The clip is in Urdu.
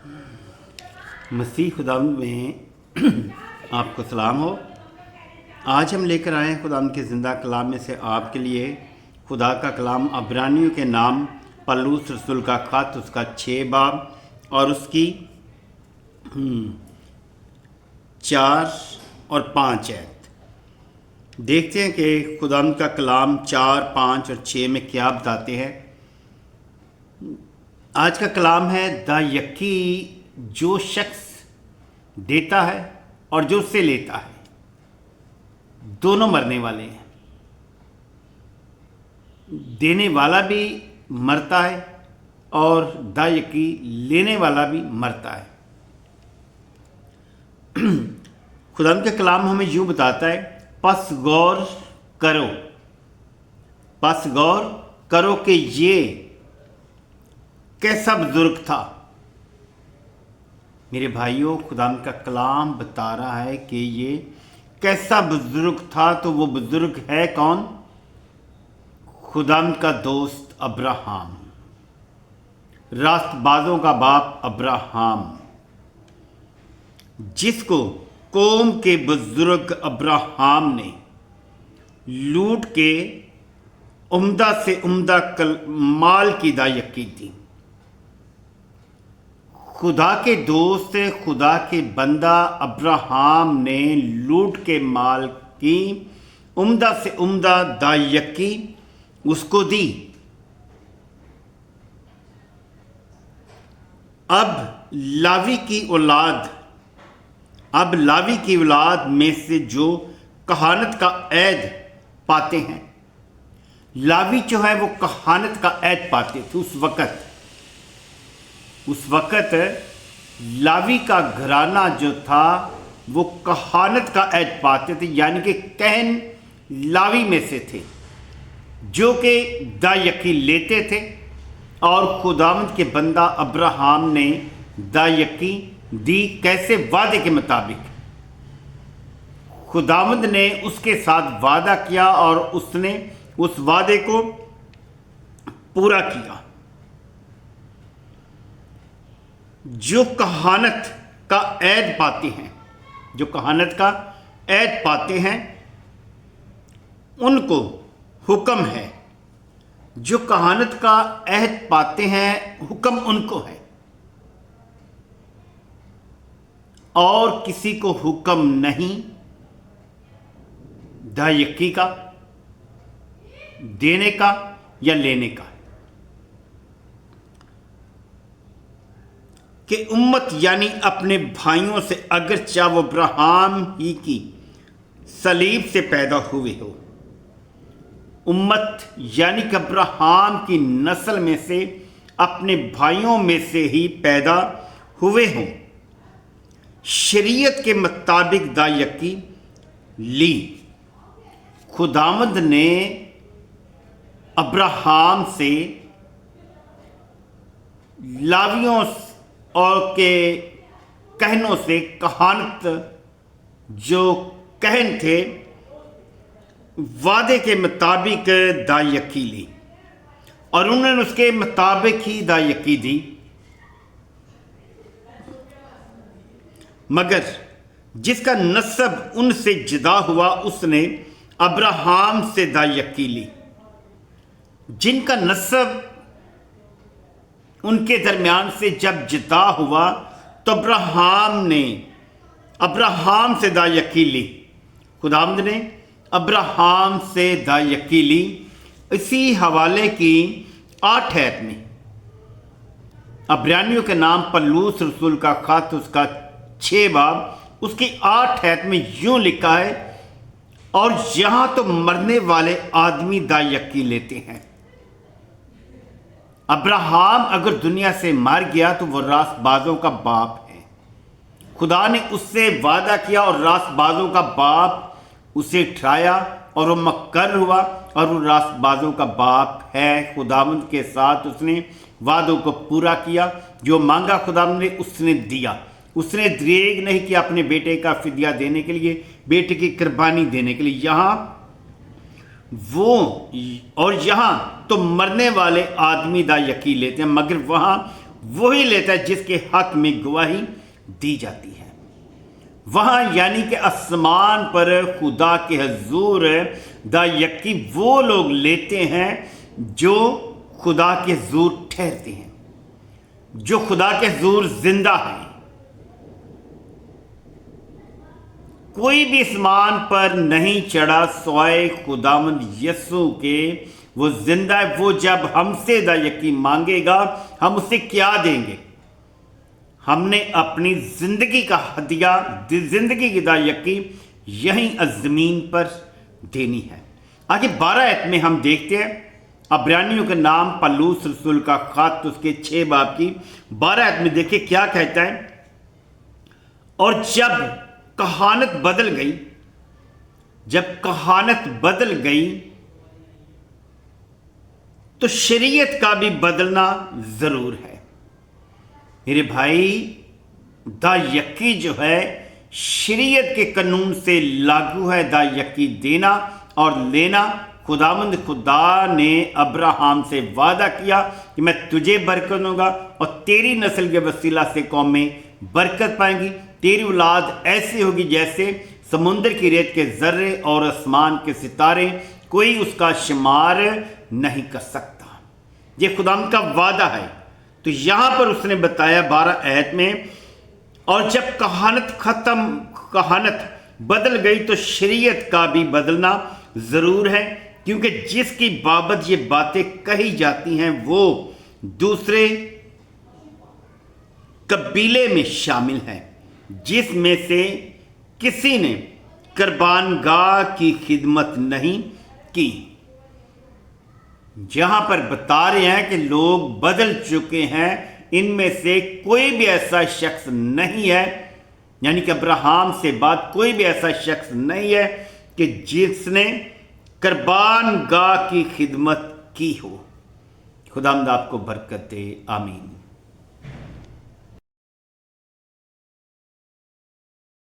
مسیح خداوند میں آپ کو سلام ہو۔ آج ہم لے کر آئے ہیں خداوند کے زندہ کلام میں سے آپ کے لیے خدا کا کلام عبرانیوں کے نام پولس رسول کا خط، اس کا 6 باب اور اس کی 4 اور 5 آیت۔ دیکھتے ہیں کہ خداوند کا کلام 4، 5 اور 6 میں کیا بتاتے ہیں۔ آج کا کلام ہے یکی جو شخص دیتا ہے اور جو اس سے لیتا ہے دونوں مرنے والے ہیں۔ دینے والا بھی مرتا ہے اور یکی لینے والا بھی مرتا ہے۔ خدا کا کلام ہمیں یوں بتاتا ہے، پس غور کرو کہ یہ کیسا بزرگ تھا۔ میرے بھائیوں، خدا کا کلام بتا رہا ہے کہ یہ کیسا بزرگ تھا، تو وہ بزرگ ہے کون؟ خدا کا دوست ابراہم، راست بازوں کا باپ ابراہم، جس کو قوم کے بزرگ ابراہم نے لوٹ کے عمدہ سے عمدہ مال کی یکی دی۔ خدا کے دوست، خدا کے بندہ ابراہم نے لوٹ کے مال کی عمدہ سے عمدہ یکی اس کو دی۔ اب لاوی کی اولاد میں سے جو کہانت کا عہد پاتے ہیں، لاوی جو ہے وہ کہانت کا عہد پاتے تھے۔ اس وقت لاوی کا گھرانہ جو تھا وہ کہانت کا عہد پاتے تھے، یعنی کہ کہن لاوی میں سے تھے، جو کہ یکی لیتے تھے، اور خداوند کے بندہ ابراہم نے یکی دی۔ کیسے؟ وعدے کے مطابق۔ خداوند نے اس کے ساتھ وعدہ کیا اور اس نے اس وعدے کو پورا کیا۔ جو کہانت کا عہد پاتے ہیں ان کو حکم ہے، جو کہانت کا عہد پاتے ہیں حکم ان کو ہے، اور کسی کو حکم نہیں یکی کا، دینے کا یا لینے کا، کہ امت یعنی اپنے بھائیوں سے، اگرچہ وہ ابراہم ہی کی صلیب سے پیدا ہوئے ہو، امت یعنی کہ ابراہم کی نسل میں سے، اپنے بھائیوں میں سے ہی پیدا ہوئے ہوں، شریعت کے مطابق یکی لی۔ خداوند نے ابراہم سے لاویوں اور کے کہنوں سے، کہانت جو کہن تھے، وعدے کے مطابق یکی لی، اور انہوں نے اس کے مطابق ہی یکی دی۔ مگر جس کا نسب ان سے جدا ہوا، اس نے ابراہم سے یکی لی۔ جن کا نسب ان کے درمیان سے جب جدا ہوا تو ابراہم نے ابراہم سے یکی لی۔ خداوند نے ابراہم سے یکی لی۔ اسی حوالے کی 8 آیت میں، عبرانیوں کے نام پولس رسول کا خط، اس کا 6 باب، اس کی 8 آیت میں یوں لکھا ہے، اور یہاں تو مرنے والے آدمی یکی لیتے ہیں۔ ابراہم اگر دنیا سے مر گیا تو وہ راست بازوں کا باپ ہے۔ خدا نے اس سے وعدہ کیا اور راست بازوں کا باپ اسے ٹھہرایا، اور وہ مقرر ہوا، اور وہ راست بازوں کا باپ ہے۔ خداوند کے ساتھ اس نے وعدوں کو پورا کیا، جو مانگا خداوند نے اس نے دیا۔ اس نے دریغ نہیں کیا اپنے بیٹے کا فدیہ دینے کے لیے، بیٹے کی قربانی دینے کے لیے۔ یہاں تو مرنے والے آدمی یکی لیتے ہیں، مگر وہاں وہی لیتا ہے جس کے حق میں گواہی دی جاتی ہے۔ وہاں یعنی کہ آسمان پر خدا کے حضور دا یکی وہ لوگ لیتے ہیں جو خدا کے حضور ٹھہرتے ہیں، جو خدا کے حضور زندہ ہیں۔ کوئی بھی آسمان پر نہیں چڑھا سوائے خداوند یسوع کے، وہ زندہ ہے۔ وہ جب ہم سے دا یکی مانگے گا ہم اسے کیا دیں گے؟ ہم نے اپنی زندگی کا ہدیہ، زندگی کی دا یکی یہیں زمین پر دینی ہے۔ آگے 12 آیت میں ہم دیکھتے ہیں عبرانیوں کے نام پلوس رسول کا خط، اس کے 6 باب کی 12 آیت میں دیکھیں کیا کہتا ہے۔ اور جب کہانت بدل گئی، جب کہانت بدل گئی تو شریعت کا بھی بدلنا ضرور ہے۔ میرے بھائی، دا یکی جو ہے شریعت کے قانون سے لاگو ہے۔ دا یکی دینا اور لینا، خداوند خدا نے ابراہیم سے وعدہ کیا کہ میں تجھے برکت دوں گا اور تیری نسل کے وسیلہ سے قومیں برکت پائیں گی، تیری اولاد ایسی ہوگی جیسے سمندر کی ریت کے ذرے اور آسمان کے ستارے، کوئی اس کا شمار نہیں کر سکتا۔ یہ خداوند کا وعدہ ہے۔ تو یہاں پر اس نے بتایا 12 آیت میں، اور جب کہانت بدل گئی تو شریعت کا بھی بدلنا ضرور ہے، کیونکہ جس کی بابت یہ باتیں کہی جاتی ہیں وہ دوسرے قبیلے میں شامل ہے، جس میں سے کسی نے قربان گاہ کی خدمت نہیں کی۔ جہاں پر بتا رہے ہیں کہ لوگ بدل چکے ہیں، ان میں سے کوئی بھی ایسا شخص نہیں ہے، یعنی کہ ابراہیم سے بعد کوئی بھی ایسا شخص نہیں ہے کہ جس نے قربان گاہ کی خدمت کی ہو۔ خداوند آپ کو برکت دے، آمین۔